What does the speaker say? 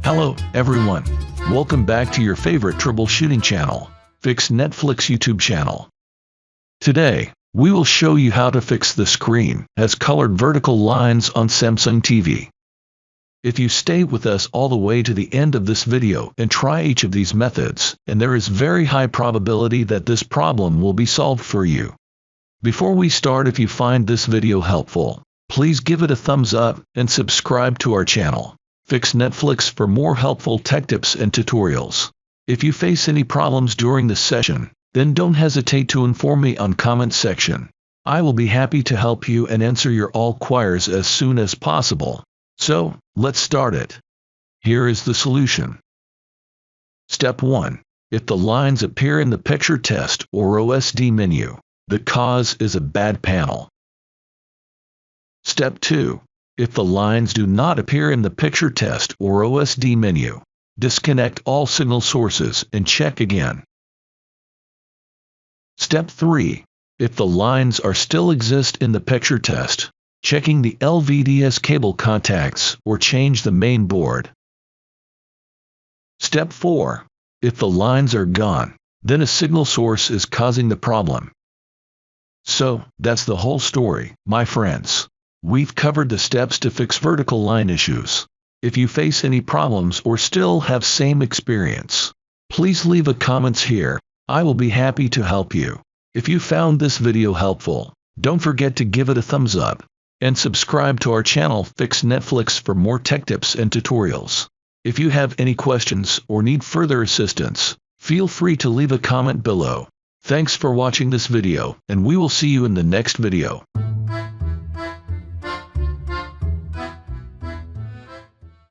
Hello, everyone. Welcome back to your favorite troubleshooting channel, Fix Netflix YouTube channel. Today, we will show you how to fix the screen has colored vertical lines on Samsung TV. If you stay with us all the way to the end of this video and try each of these methods, and there is very high probability that this problem will be solved for you. Before we start, if you find this video helpful, please give it a thumbs up and subscribe to our channel, Fix Netflix, for more helpful tech tips and tutorials. If you face any problems during this session, then don't hesitate to inform me on comment section. I will be happy to help you and answer your all queries as soon as possible. So, let's start it. Here is the solution. Step 1. If the lines appear in the picture test or OSD menu, the cause is a bad panel. Step 2. If the lines do not appear in the picture test or OSD menu, disconnect all signal sources and check again. Step 3. If the lines are still exist in the picture test, checking the LVDS cable contacts or change the main board. Step 4. If the lines are gone, then a signal source is causing the problem. So, that's the whole story, my friends. We've covered the steps to fix vertical line issues. If you face any problems or still have same experience, please leave a comments here. I will be happy to help you. If you found this video helpful, don't forget to give it a thumbs up and subscribe to our channel Fix Netflix for more tech tips and tutorials. If you have any questions or need further assistance, feel free to leave a comment below. Thanks for watching this video, and we will see you in the next video.